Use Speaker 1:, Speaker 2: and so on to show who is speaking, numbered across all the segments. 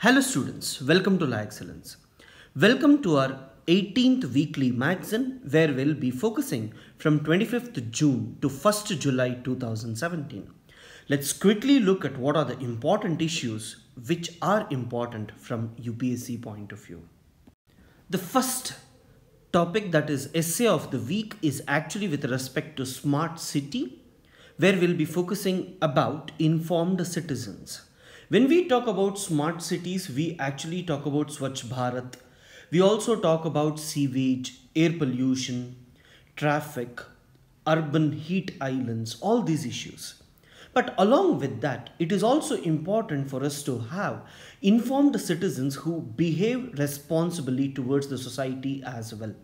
Speaker 1: Hello students, welcome to La Excellence. Welcome to our 18th weekly magazine where we'll be focusing from 25th June to 1st July 2017. Let's quickly look at what are the important issues which are important from UPSC point of view. The first topic, that is essay of the week, is actually with respect to smart city, where we'll be focusing about informed citizens. When we talk about smart cities, we actually talk about Swachh Bharat. We also talk about sewage, air pollution, traffic, urban heat islands, all these issues. But along with that, it is also important for us to have informed citizens who behave responsibly towards the society as well.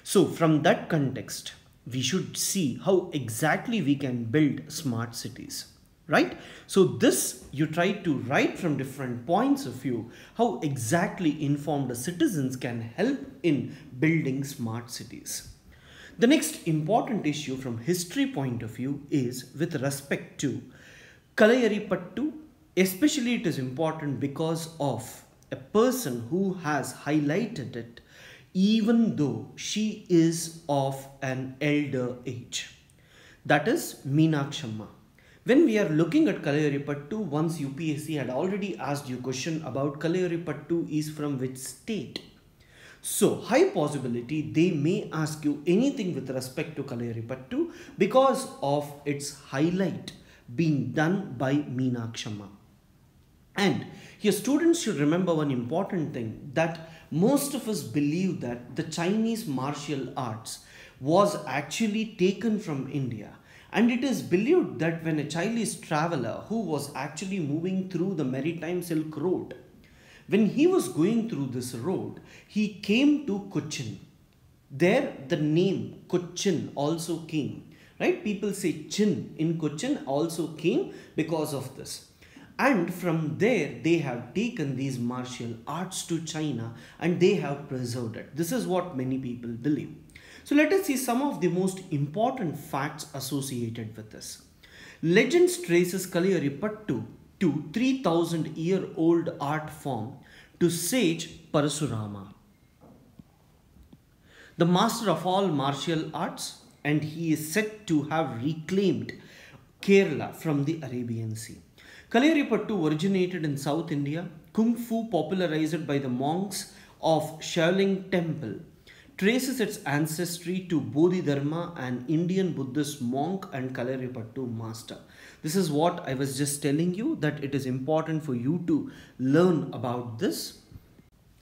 Speaker 1: So from that context, we should see how exactly we can build smart cities, right? So this you try to write from different points of view, how exactly informed citizens can help in building smart cities. The next important issue from history point of view is with respect to Kalayaripattu. Especially it is important because of a person who has highlighted it even though she is of an elder age. That is Meenakshamma. When we are looking at Kalayaripattu, once UPSC had already asked you a question about Kalayaripattu is from which state. So, high possibility they may ask you anything with respect to Kalayaripattu because of its highlight being done by Meenakshamma. And here students should remember one important thing, that most of us believe that the Chinese martial arts was actually taken from India. And it is believed that when a Chinese traveler who was actually moving through the maritime Silk Road, when he was going through this road, he came to Cochin. There the name Cochin also came, right? People say Chin in Cochin also came because of this. And from there they have taken these martial arts to China and they have preserved it. This is what many people believe. So let us see some of the most important facts associated with this. Legends traces Kalayaripattu to 3000-year-old art form to sage Parasurama, the master of all martial arts, and he is said to have reclaimed Kerala from the Arabian Sea. Kalayaripattu originated in South India. Kung Fu, popularized by the monks of Shaolin Temple, traces its ancestry to Bodhidharma, an Indian Buddhist monk and Kalayaripattu master. This is what I was just telling you, that it is important for you to learn about this.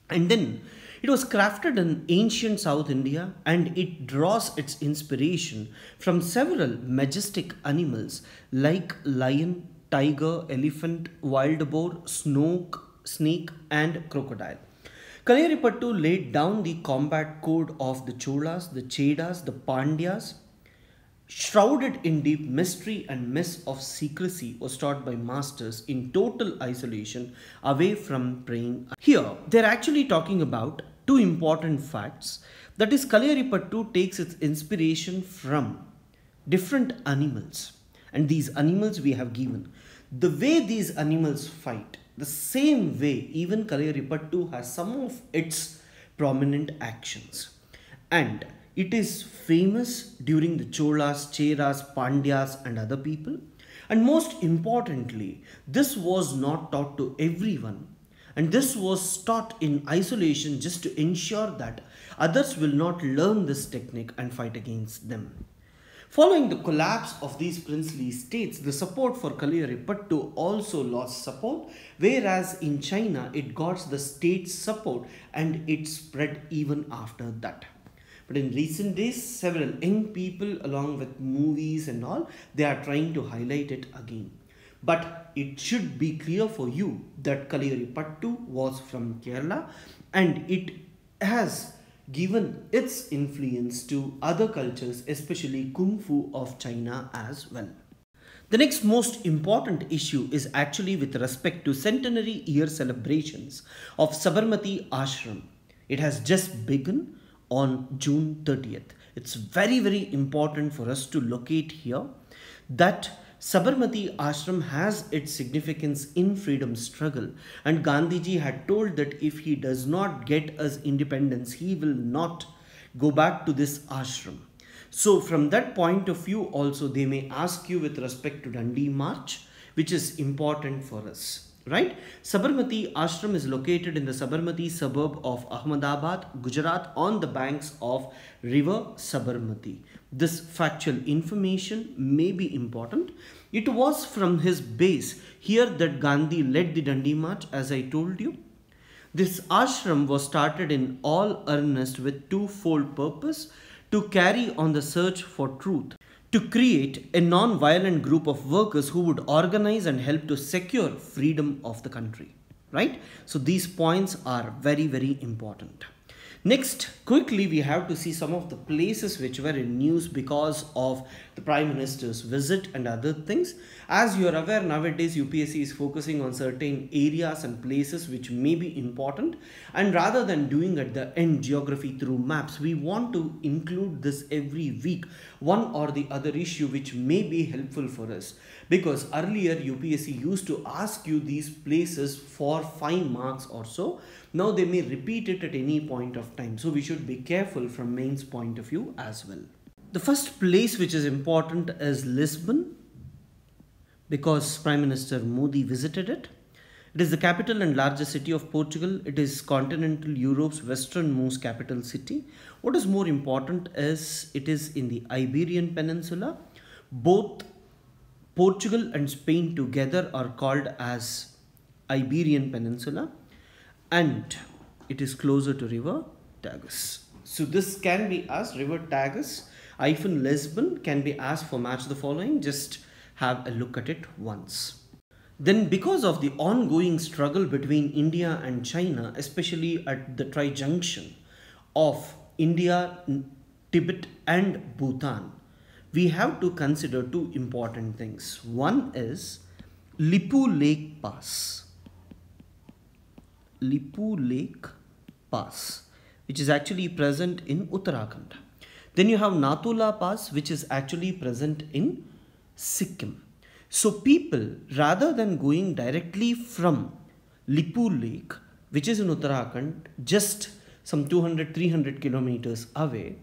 Speaker 1: And then it was crafted in ancient South India and it draws its inspiration from several majestic animals like lion, tiger, elephant, wild boar, snake and crocodile. Kalayaripattu laid down the combat code of the Cholas, the Chedas, the Pandyas. Shrouded in deep mystery and mist of secrecy, was taught by masters in total isolation away from praying. Here, they're actually talking about two important facts. That is, Kalayaripattu takes its inspiration from different animals. And these animals we have given. The way these animals fight, the same way even Kalayaripattu has some of its prominent actions. And it is famous during the Cholas, Cheras, Pandyas and other people. And most importantly, this was not taught to everyone. And this was taught in isolation just to ensure that others will not learn this technique and fight against them. Following the collapse of these princely states, the support for Kalayaripattu also lost support, whereas in China it got the state's support and it spread even after that. But in recent days, several young people along with movies and all, they are trying to highlight it again. But it should be clear for you that Kalayaripattu was from Kerala and it has given its influence to other cultures, especially Kung Fu of China as well. The next most important issue is actually with respect to centenary year celebrations of Sabarmati Ashram. It has just begun on June 30th. It's very important for us to locate here that Sabarmati ashram has its significance in freedom struggle, and Gandhiji had told that if he does not get us independence, he will not go back to this ashram. So from that point of view also they may ask you with respect to Dandi March, which is important for us. Right? Sabarmati ashram is located in the Sabarmati suburb of Ahmedabad, Gujarat, on the banks of river Sabarmati. This factual information may be important. It was from his base here that Gandhi led the Dandi March, as I told you. This ashram was started in all earnest with twofold purpose: to carry on the search for truth, to create a non-violent group of workers who would organize and help to secure freedom of the country. Right? So these points are very, very important. Next, quickly we have to see some of the places which were in news because of the Prime Minister's visit and other things. As you are aware, nowadays UPSC is focusing on certain areas and places which may be important, and rather than doing at the end geography through maps, we want to include this every week, one or the other issue which may be helpful for us. Because earlier UPSC used to ask you these places for 5 marks or so. Now they may repeat it at any point of time. So we should be careful from mains point of view as well. The first place which is important is Lisbon, because Prime Minister Modi visited it. It is the capital and largest city of Portugal. It is continental Europe's westernmost capital city. What is more important is it is in the Iberian Peninsula. Both Portugal and Spain together are called as Iberian Peninsula, and it is closer to river Tagus. So this can be asked, river Tagus hyphen Lisbon can be asked for match the following. Just have a look at it once. Then because of the ongoing struggle between India and China, especially at the tri-junction of India, Tibet and Bhutan, we have to consider 2 important things. One is Lipu Lake Pass. Lipu Lake Pass, which is actually present in Uttarakhand. Then you have Nathula Pass, which is actually present in Sikkim. So people, rather than going directly from Lipu Lake, which is in Uttarakhand, just some 200-300 kilometers away,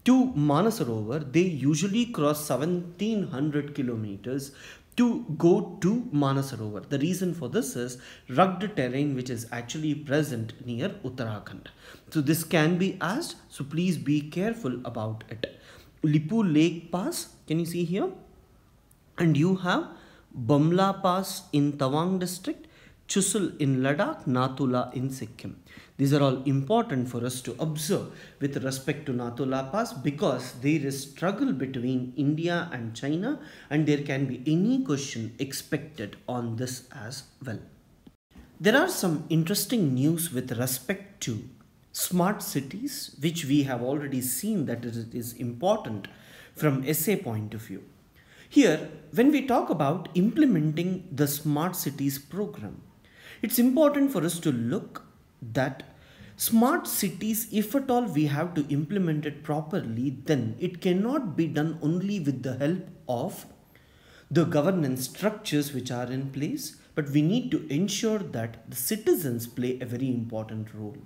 Speaker 1: to Manasarovar, they usually cross 1700 kilometers to go to Manasarovar. The reason for this is rugged terrain which is actually present near Uttarakhand. So this can be asked, so please be careful about it. Lipu Lake Pass, can you see here? And you have Bamla Pass in Tawang district, Chusul in Ladakh, Nathula in Sikkim. These are all important for us to observe with respect to Nathula Pass, because there is struggle between India and China and there can be any question expected on this as well. There are some interesting news with respect to smart cities, which we have already seen that it is important from essay point of view. Here, when we talk about implementing the smart cities program, it's important for us to look that smart cities, if at all we have to implement it properly, then it cannot be done only with the help of the governance structures which are in place, but we need to ensure that the citizens play a very important role.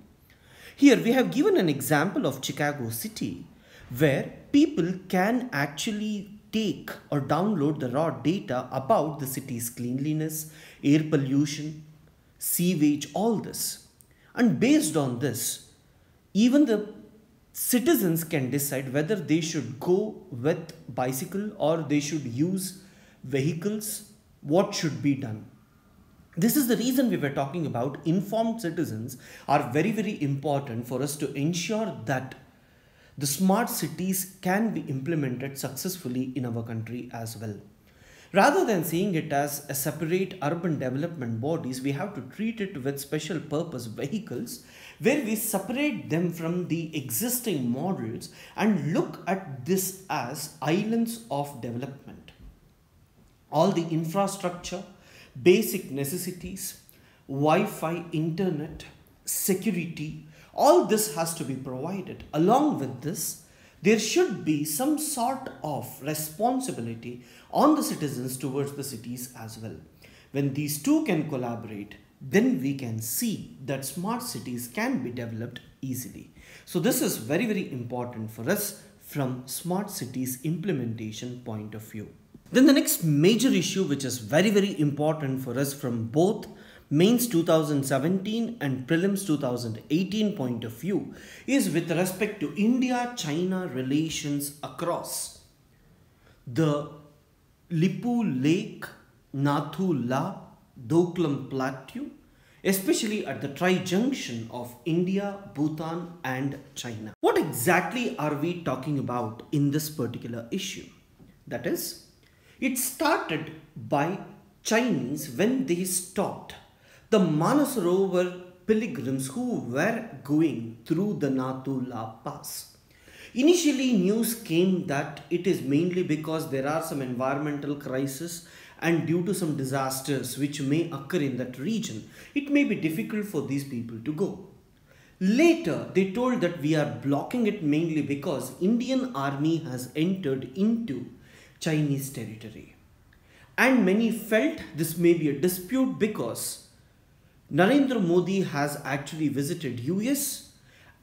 Speaker 1: Here we have given an example of Chicago City, where people can actually take or download the raw data about the city's cleanliness, air pollution, sewage, all this. And based on this, even the citizens can decide whether they should go with bicycle or they should use vehicles, what should be done. This is the reason we were talking about informed citizens are very, very important for us to ensure that the smart cities can be implemented successfully in our country as well. Rather than seeing it as a separate urban development bodies, we have to treat it with special purpose vehicles where we separate them from the existing models and look at this as islands of development. All the infrastructure, basic necessities, Wi-Fi, internet, security, all this has to be provided. Along with this, there should be some sort of responsibility on the citizens towards the cities as well. When these two can collaborate, then we can see that smart cities can be developed easily. So this is very, very important for us from smart cities implementation point of view. Then the next major issue which is very, very important for us from both mains 2017 and prelims 2018 point of view is with respect to India-China relations across the Lipu Lake, Nathu La, Doklam Plateau, especially at the tri-junction of India, Bhutan and China. What exactly are we talking about in this particular issue? That is, it started by Chinese when they stopped the Manasarovar pilgrims who were going through the Nathu La Pass. Initially, news came that it is mainly because there are some environmental crises and due to some disasters which may occur in that region, it may be difficult for these people to go. Later, they told that we are blocking it mainly because Indian army has entered into Chinese territory. And many felt this may be a dispute because Narendra Modi has actually visited US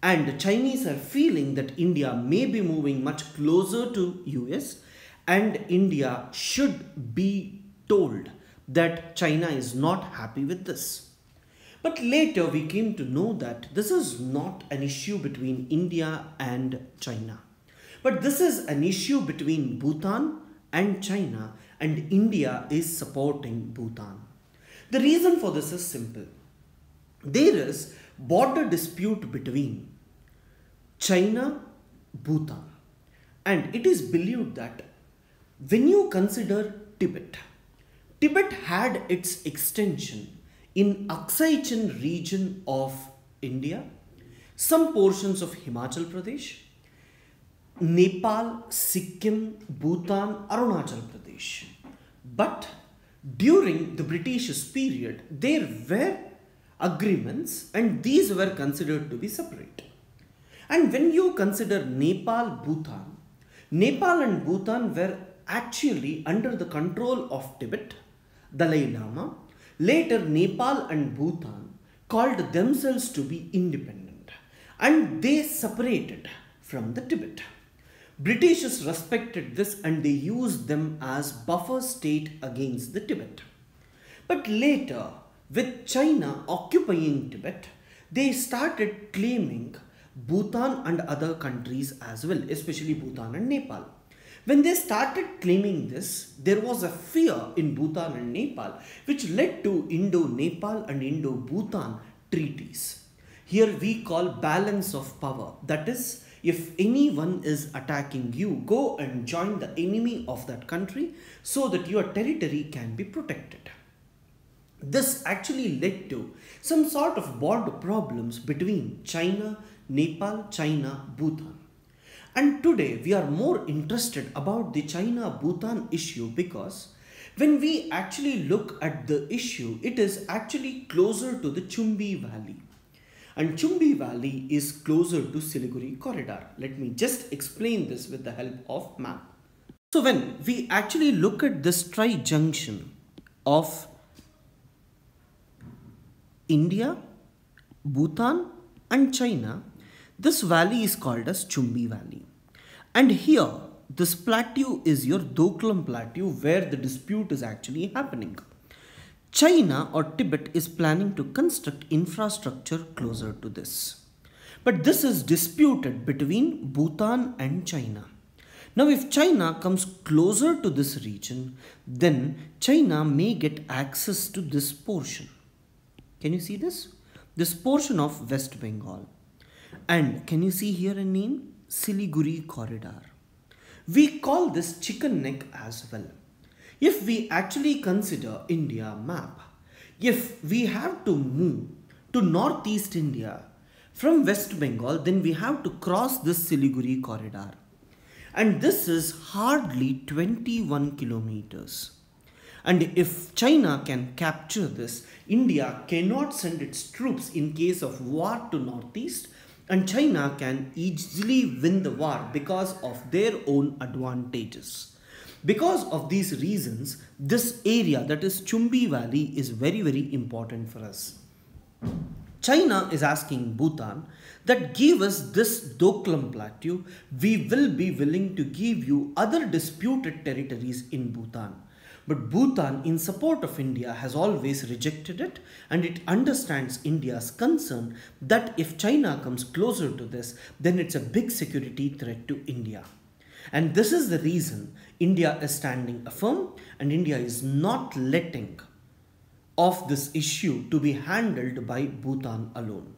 Speaker 1: and the Chinese are feeling that India may be moving much closer to US and India should be told that China is not happy with this. But later we came to know that this is not an issue between India and China. But this is an issue between Bhutan and China, and India is supporting Bhutan. The reason for this is simple. There is border dispute between China, Bhutan, and it is believed that when you consider Tibet, Tibet had its extension in Aksai Chin region of India, some portions of Himachal Pradesh, Nepal, Sikkim, Bhutan, Arunachal Pradesh. But during the British period, there were agreements and these were considered to be separate. And when you consider Nepal and Bhutan were actually under the control of Tibet, Dalai Lama. Later, Nepal and Bhutan called themselves to be independent and they separated from the Tibet. Britishers respected this and they used them as buffer state against the Tibet. But later, with China occupying Tibet, they started claiming Bhutan and other countries as well, especially Bhutan and Nepal. When they started claiming this, there was a fear in Bhutan and Nepal which led to Indo-Nepal and Indo-Bhutan treaties. Here we call balance of power. That is, if anyone is attacking you, go and join the enemy of that country so that your territory can be protected. This actually led to some sort of border problems between China, Nepal, China, Bhutan. And today we are more interested about the China-Bhutan issue because when we actually look at the issue, it is actually closer to the Chumbi Valley. And Chumbi Valley is closer to Siliguri corridor. Let me just explain this with the help of map. So when we actually look at this tri-junction of India, Bhutan and China, this valley is called as Chumbi Valley. And here, this plateau is your Doklam Plateau where the dispute is actually happening. China or Tibet is planning to construct infrastructure closer to this. But this is disputed between Bhutan and China. Now if China comes closer to this region, then China may get access to this portion. Can you see this? This portion of West Bengal. And can you see here a name? Siliguri corridor. We call this chicken neck as well. If we actually consider India map, if we have to move to northeast India from West Bengal, then we have to cross this Siliguri corridor. And this is hardly 21 kilometers. And if China can capture this, India cannot send its troops in case of war to northeast and China can easily win the war because of their own advantages. Because of these reasons, this area, that is Chumbi Valley, is very important for us. China is asking Bhutan that give us this Doklam plateau, we will be willing to give you other disputed territories in Bhutan. But Bhutan, in support of India, has always rejected it, and it understands India's concern that if China comes closer to this, then it's a big security threat to India. And this is the reason India is standing firm, and India is not letting of this issue to be handled by Bhutan alone.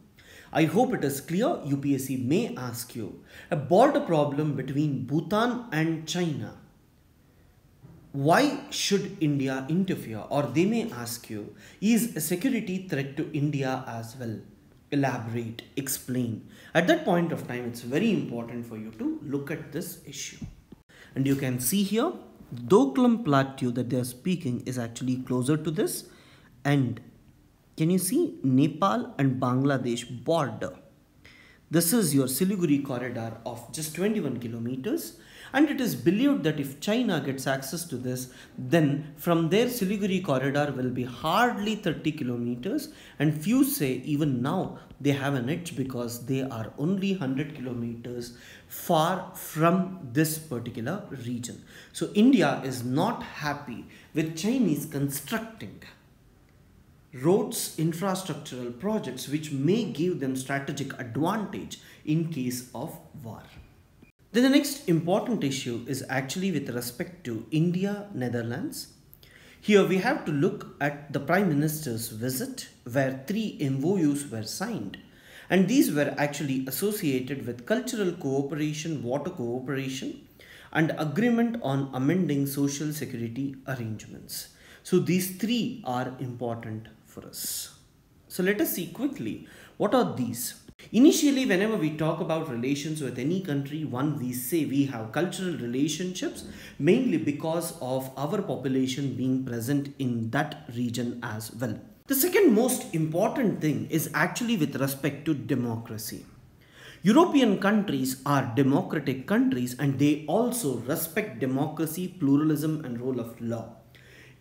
Speaker 1: I hope it is clear. UPSC may ask you a border problem between Bhutan and China. Why should India interfere? Or they may ask you, is a security threat to India as well? Elaborate, explain. At that point of time, it's very important for you to look at this issue. And you can see here, Doklam Plateau that they are speaking is actually closer to this. And can you see Nepal and Bangladesh border? This is your Siliguri corridor of just 21 kilometers. And it is believed that if China gets access to this, then from there Siliguri corridor will be hardly 30 kilometers. And few say even now they have an edge because they are only 100 kilometers far from this particular region. So India is not happy with Chinese constructing roads, infrastructural projects which may give them strategic advantage in case of war. Then the next important issue is actually with respect to India, Netherlands. Here we have to look at the Prime Minister's visit where 3 MOUs were signed, and these were actually associated with cultural cooperation, water cooperation and agreement on amending social security arrangements. So these 3 are important for us. So let us see quickly what are these. Initially, whenever we talk about relations with any country, we say we have cultural relationships mainly because of our population being present in that region as well. The second most important thing is actually with respect to democracy. European countries are democratic countries and they also respect democracy, pluralism and rule of law.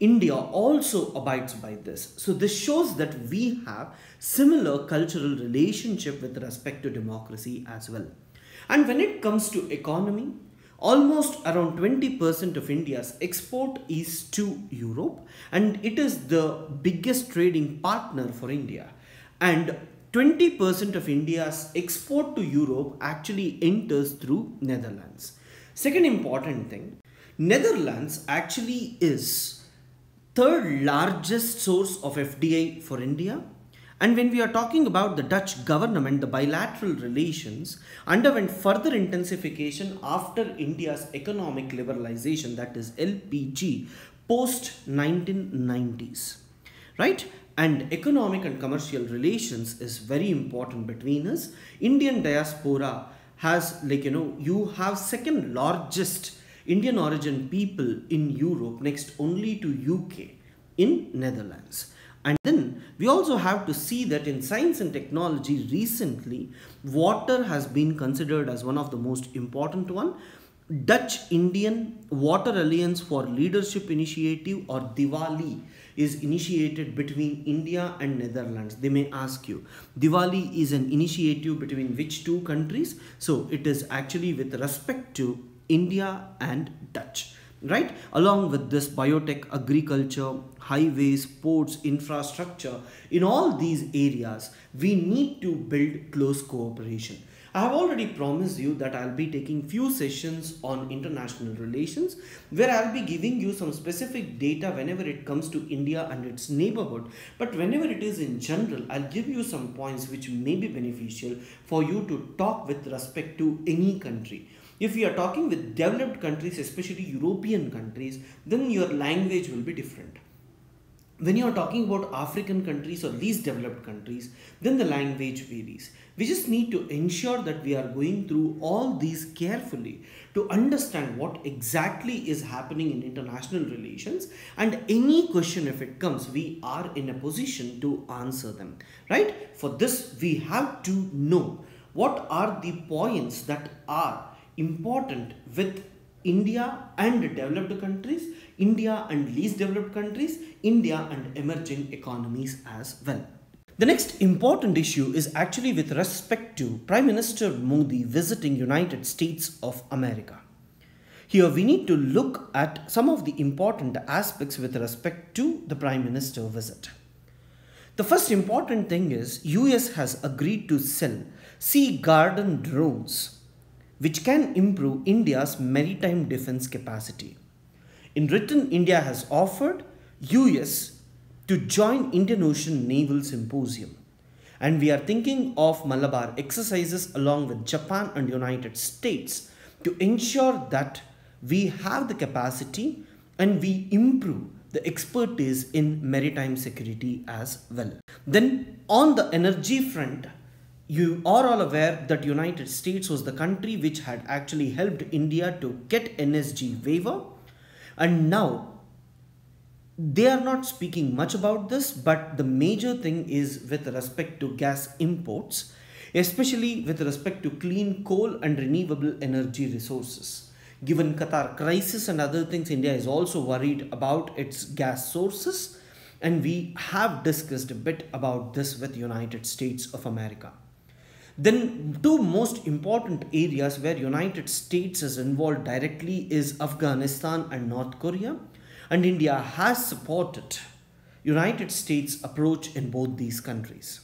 Speaker 1: India also abides by this. So this shows that we have similar cultural relationship with respect to democracy as well. And when it comes to economy, almost around 20% of India's export is to Europe, and it is the biggest trading partner for India. And 20% of India's export to Europe actually enters through Netherlands. Second important thing, Netherlands actually is third largest source of FDI for India. And when we are talking about the Dutch government, the bilateral relations underwent further intensification after India's economic liberalization, that is LPG, post 1990s, right? And economic and commercial relations is very important between us. Indian diaspora has, you have second largest Indian origin people in Europe, next only to UK in Netherlands. And then we also have to see that in science and technology recently, water has been considered as one of the most important one. Dutch-Indian Water Alliance for Leadership Initiative, or Diwali, is initiated between India and Netherlands. They may ask you, Diwali is an initiative between which 2 countries? So it is actually with respect to India and Dutch, right? Along with this, biotech, agriculture, highways, ports, infrastructure, in all these areas, we need to build close cooperation. I have already promised you that I'll be taking few sessions on international relations where I'll be giving you some specific data whenever it comes to India and its neighborhood. But whenever it is in general, I'll give you some points which may be beneficial for you to talk with respect to any country. If we are talking with developed countries, especially European countries, then your language will be different. When you are talking about African countries or least developed countries, then the language varies. We just need to ensure that we are going through all these carefully to understand what exactly is happening in international relations, and any question if it comes, we are in a position to answer them, right? For this, we have to know what are the points that are important with India and developed countries, India and least developed countries, India and emerging economies as well. The next important issue is actually with respect to Prime Minister Modi visiting United States of America. Here we need to look at some of the important aspects with respect to the Prime Minister visit. The first important thing is US has agreed to sell Sea Garden drones which can improve India's maritime defense capacity. In return, India has offered US to join Indian Ocean Naval Symposium. And we are thinking of Malabar exercises along with Japan and United States to ensure that we have the capacity and we improve the expertise in maritime security as well. Then on the energy front, you are all aware that United States was the country which had actually helped India to get NSG waiver, and now they are not speaking much about this, but the major thing is with respect to gas imports, especially with respect to clean coal and renewable energy resources. Given Qatar crisis and other things, India is also worried about its gas sources, and we have discussed a bit about this with United States of America. Then two most important areas where United States is involved directly is Afghanistan and North Korea, and India has supported United States approach in both these countries.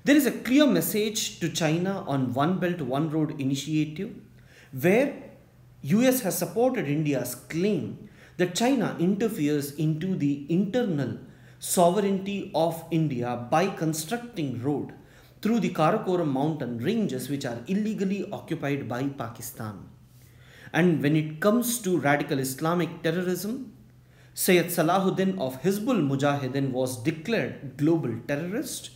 Speaker 1: There is a clear message to China on One Belt One Road initiative where US has supported India's claim that China interferes into the internal sovereignty of India by constructing road through the Karakoram mountain ranges which are illegally occupied by Pakistan. And when it comes to radical Islamic terrorism, Sayyid Salahuddin of Hizbul Mujahideen was declared global terrorist,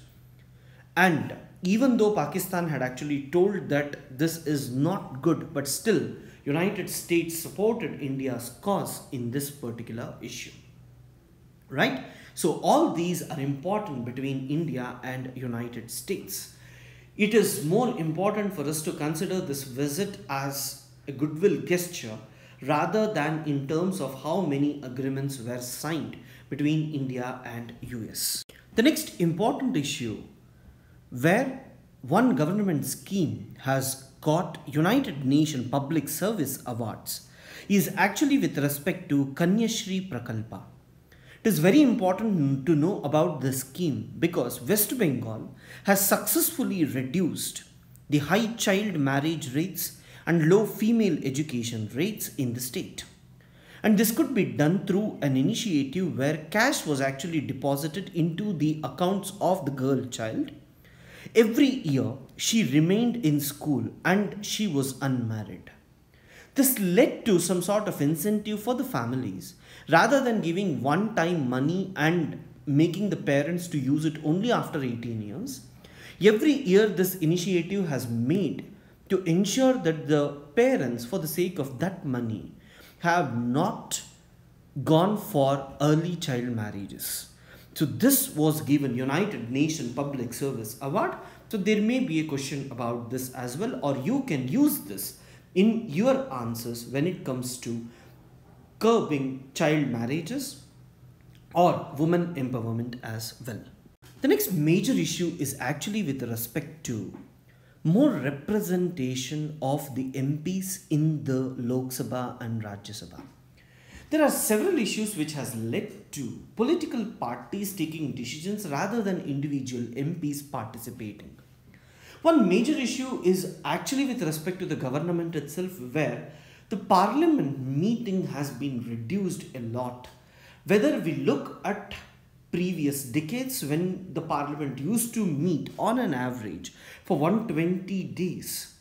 Speaker 1: and even though Pakistan had actually told that this is not good, but still United States supported India's cause in this particular issue. Right? So all these are important between India and United States. It is more important for us to consider this visit as a goodwill gesture rather than in terms of how many agreements were signed between India and US. The next important issue where one government scheme has got United Nations Public Service Awards is actually with respect to Kanyashri Prakalpa. It is very important to know about this scheme because West Bengal has successfully reduced the high child marriage rates and low female education rates in the state. And this could be done through an initiative where cash was actually deposited into the accounts of the girl child. Every year she remained in school and she was unmarried. This led to some sort of incentive for the families. Rather than giving one-time money and making the parents to use it only after 18 years, every year this initiative has made to ensure that the parents, for the sake of that money, have not gone for early child marriages. So this was given United Nations Public Service Award. So there may be a question about this as well, or you can use this in your answers when it comes to curbing child marriages or women empowerment as well. The next major issue is actually with respect to more representation of the MPs in the Lok Sabha and Rajya Sabha. There are several issues which has led to political parties taking decisions rather than individual MPs participating. One major issue is actually with respect to the government itself, where the parliament meeting has been reduced a lot. Whether we look at previous decades when the parliament used to meet on an average for 120 days,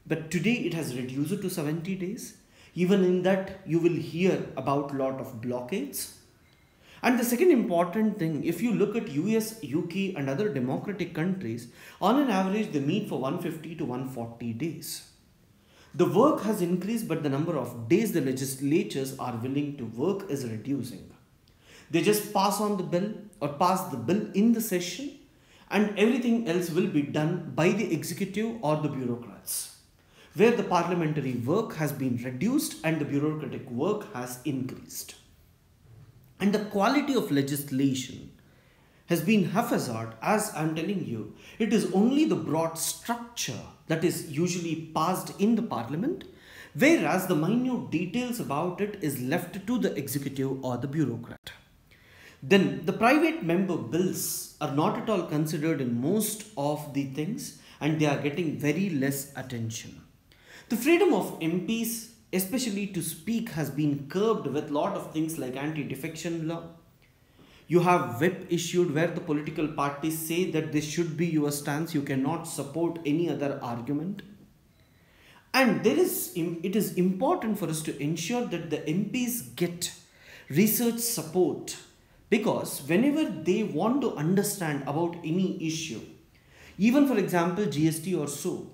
Speaker 1: but today it has reduced to 70 days. Even in that you will hear about lot of blockades. And the second important thing, if you look at US, UK and other democratic countries, on an average they meet for 150 to 140 days. The work has increased, but the number of days the legislatures are willing to work is reducing. They just pass on the bill or pass the bill in the session, and everything else will be done by the executive or the bureaucrats, where the parliamentary work has been reduced and the bureaucratic work has increased. And the quality of legislation has been haphazard, as I'm telling you. It is only the broad structure that is usually passed in the parliament, whereas the minute details about it is left to the executive or the bureaucrat. Then the private member bills are not at all considered in most of the things, and they are getting very less attention. The freedom of MPs, especially to speak, has been curbed with lot of things like anti-defection law. You have whip issued where the political parties say that this should be your stance, you cannot support any other argument. And it is important for us to ensure that the MPs get research support, because whenever they want to understand about any issue, even for example GST or so,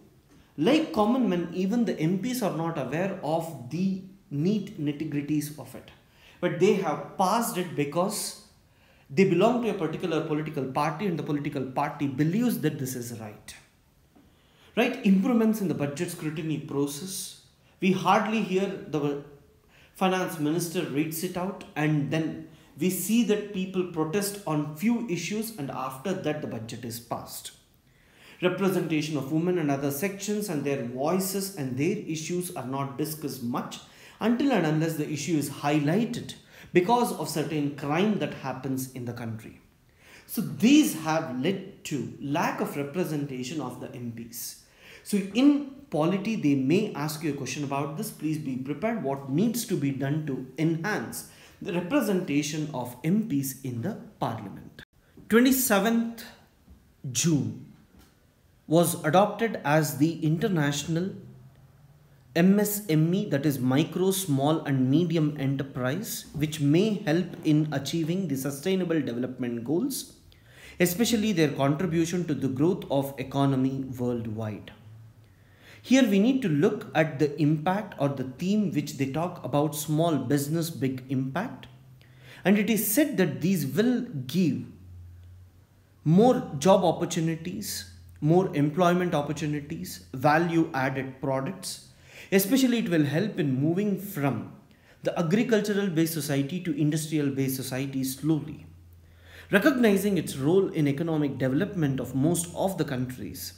Speaker 1: like common men, even the MPs are not aware of the neat nitty-gritties of it. But they have passed it because they belong to a particular political party and the political party believes that this is right. Right? Improvements in the budget scrutiny process. We hardly hear the finance minister reads it out, and then we see that people protest on few issues, and after that the budget is passed. Representation of women and other sections and their voices and their issues are not discussed much until and unless the issue is highlighted because of certain crime that happens in the country. So these have led to lack of representation of the MPs. So in polity, they may ask you a question about this. Please be prepared what needs to be done to enhance the representation of MPs in the parliament. 27th June was adopted as the International MSME, that is micro, small and medium enterprise, which may help in achieving the sustainable development goals, especially their contribution to the growth of economy worldwide. Here we need to look at the impact or the theme which they talk about, small business, big impact. And it is said that these will give more job opportunities, more employment opportunities, value added products. Especially it will help in moving from the agricultural based society to industrial based society slowly. Recognizing its role in economic development of most of the countries,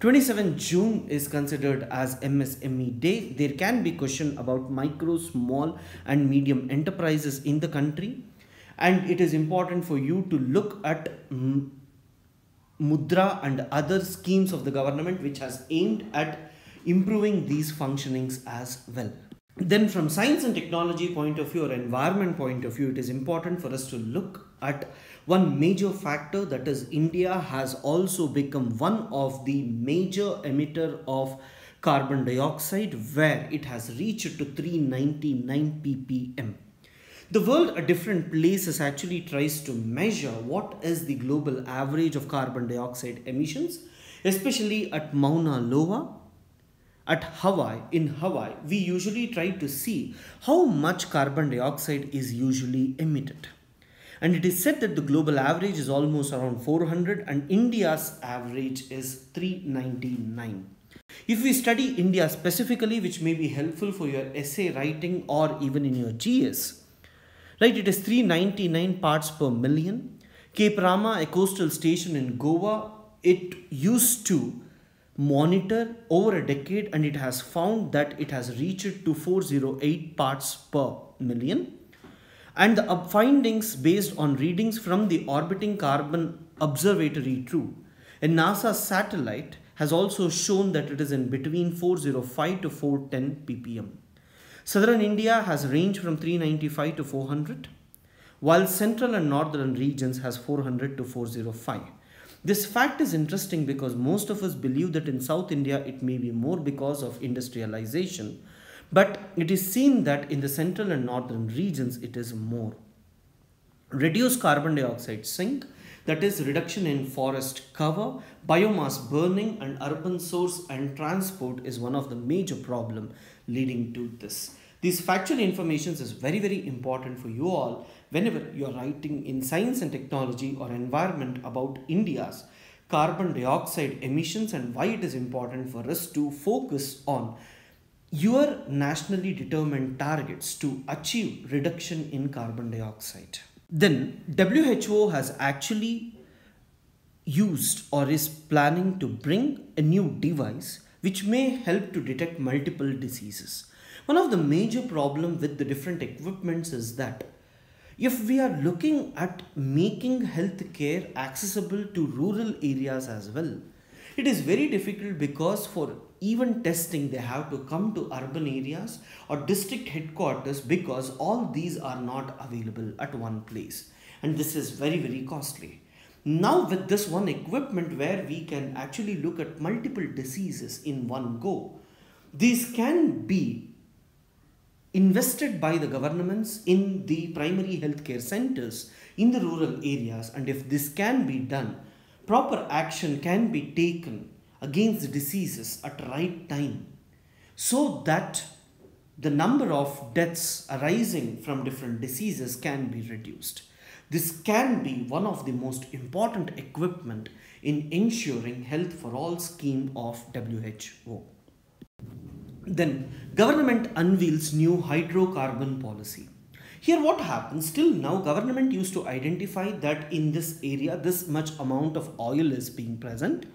Speaker 1: 27th June is considered as MSME Day. There can be question about micro, small and medium enterprises in the country, and it is important for you to look at Mudra and other schemes of the government which has aimed at improving these functionings as well. Then from science and technology point of view or environment point of view, it is important for us to look at one major factor, that is India has also become one of the major emitter of carbon dioxide, where it has reached to 399 ppm. The world at different places actually tries to measure what is the global average of carbon dioxide emissions, especially at Mauna Loa. At in Hawaii, we usually try to see how much carbon dioxide is usually emitted. And it is said that the global average is almost around 400 and India's average is 399. If we study India specifically, which may be helpful for your essay writing or even in your GS, right, it is 399 parts per million. Cape Rama, a coastal station in Goa, it used to monitor over a decade and it has found that it has reached to 408 parts per million. And the findings based on readings from the orbiting carbon observatory too. A NASA satellite has also shown that it is in between 405 to 410 ppm. Southern India has ranged from 395 to 400, while central and northern regions has 400 to 405. This fact is interesting because most of us believe that in South India it may be more because of industrialization, but it is seen that in the central and northern regions it is more. Reduced carbon dioxide sink, that is reduction in forest cover, biomass burning and urban source and transport is one of the major problem leading to this. These factual information is very important for you all whenever you are writing in science and technology or environment about India's carbon dioxide emissions and why it is important for us to focus on your nationally determined targets to achieve reduction in carbon dioxide. Then WHO has actually used or is planning to bring a new device which may help to detect multiple diseases. One of the major problem with the different equipments is that if we are looking at making healthcare accessible to rural areas as well, it is very difficult because for even testing they have to come to urban areas or district headquarters because all these are not available at one place, and this is very costly. Now with this one equipment where we can actually look at multiple diseases in one go, these can be invested by the governments in the primary healthcare centers in the rural areas, and if this can be done, proper action can be taken against the diseases at right time so that the number of deaths arising from different diseases can be reduced. This can be one of the most important equipment in ensuring health for all scheme of WHO. Then government unveils new hydrocarbon policy. Here what happens, till now government used to identify that in this area this much amount of oil is being present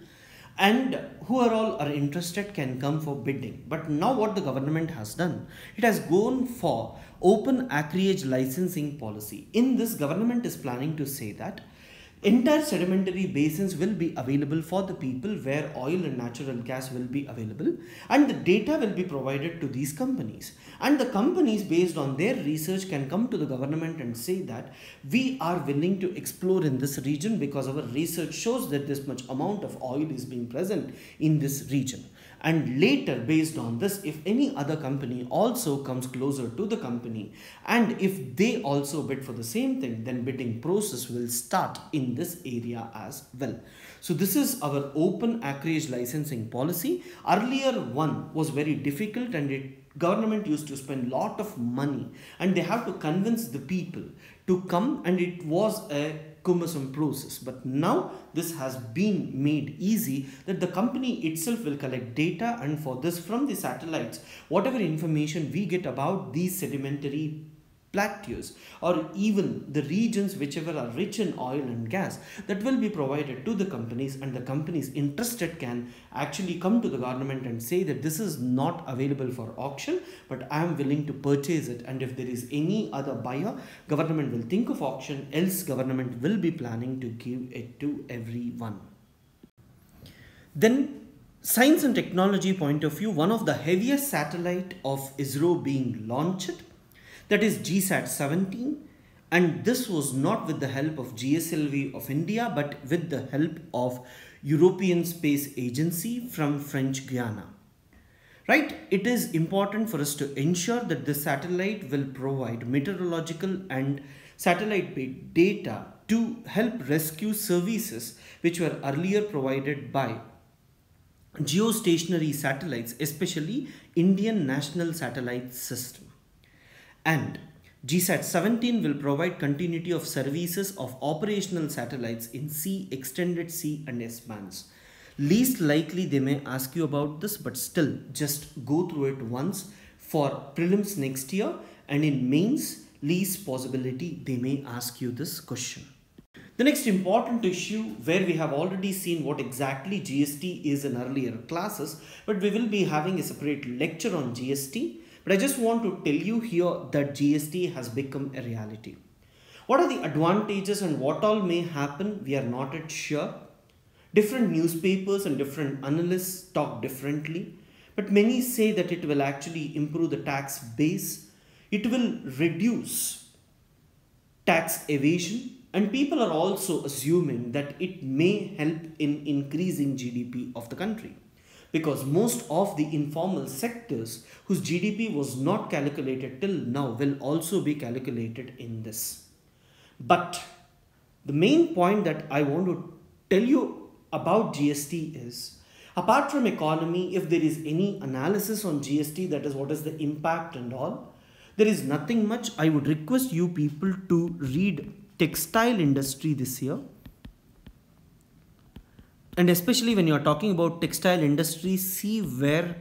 Speaker 1: and whoever are interested can come for bidding. But now what the government has done, it has gone for open acreage licensing policy. In this, government is planning to say that entire sedimentary basins will be available for the people where oil and natural gas will be available, and the data will be provided to these companies, and the companies based on their research can come to the government and say that we are willing to explore in this region because our research shows that this much amount of oil is being present in this region. And later based on this, if any other company also comes closer to the company and if they also bid for the same thing, then bidding process will start in this area as well. So this is our open acreage licensing policy. Earlier one was very difficult and government used to spend lot of money and they have to convince the people to come, and it was a cumbersome process. But now this has been made easy that the company itself will collect data, and for this from the satellites whatever information we get about these sedimentary plateaus or even the regions whichever are rich in oil and gas, that will be provided to the companies, and the companies interested can actually come to the government and say that this is not available for auction but I am willing to purchase it, and if there is any other buyer, government will think of auction, else government will be planning to give it to everyone. Then science and technology point of view, one of the heaviest satellite of ISRO being launched, that is GSAT-17, and this was not with the help of GSLV of India but with the help of European Space Agency from French Guiana. Right, it is important for us to ensure that the satellite will provide meteorological and satellite-based data to help rescue services which were earlier provided by geostationary satellites, especially Indian National Satellite System. And GSAT-17 will provide continuity of services of operational satellites in C, extended C and S bands. Least likely they may ask you about this, but still just go through it once for prelims next year, and in mains least possibility they may ask you this question. The next important issue where we have already seen what exactly GST is in earlier classes, but we will be having a separate lecture on GST. But I just want to tell you here that GST has become a reality. What are the advantages and what all may happen? We are not yet sure. Different newspapers and different analysts talk differently, but many say that it will actually improve the tax base. It will reduce tax evasion, and people are also assuming that it may help in increasing GDP of the country, because most of the informal sectors whose GDP was not calculated till now will also be calculated in this. But the main point that I want to tell you about GST is, apart from economy, if there is any analysis on GST, that is what is the impact and all, there is nothing much. I would request you people to read textile industry this year. And especially when you are talking about textile industry, see where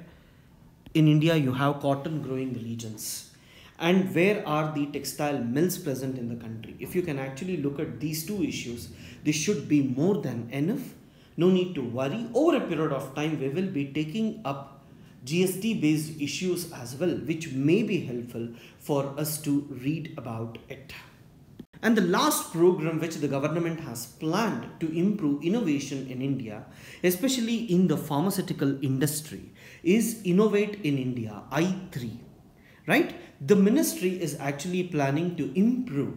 Speaker 1: in India you have cotton growing regions and where are the textile mills present in the country. If you can actually look at these two issues, this should be more than enough. No need to worry. Over a period of time, we will be taking up GST based issues as well, which may be helpful for us to read about it. And the last program which the government has planned to improve innovation in India, especially in the pharmaceutical industry, is Innovate in India I3. Right? The ministry is actually planning to improve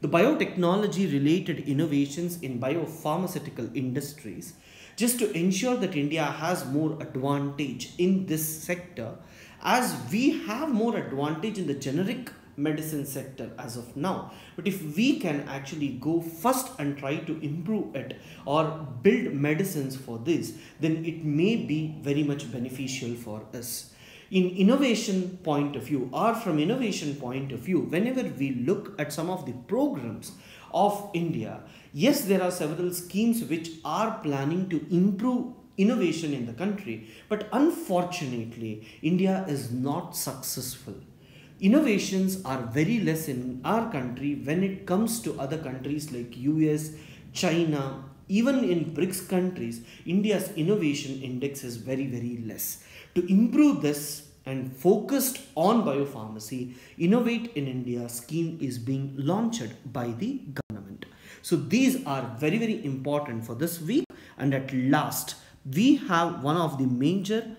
Speaker 1: the biotechnology related innovations in biopharmaceutical industries just to ensure that India has more advantage in this sector, as we have more advantage in the generic medicine sector as of now. But if we can actually go first and try to improve it or build medicines for this, then it may be very much beneficial for us. In innovation point of view, or from innovation point of view, whenever we look at some of the programs of India, yes, there are several schemes which are planning to improve innovation in the country, but unfortunately India is not successful. Innovations are very less in our country when it comes to other countries like US, China, even in BRICS countries. India's innovation index is very less. To improve this and focused on biopharmacy, Innovate in India scheme is being launched by the government. So these are very important for this week. And at last, we have one of the major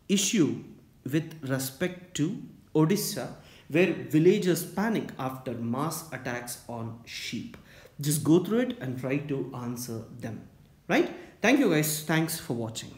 Speaker 1: issue with respect to Odisha, where villagers panic after mass attacks on sheep. Just go through it and try to answer them. Right? Thank you guys. Thanks for watching.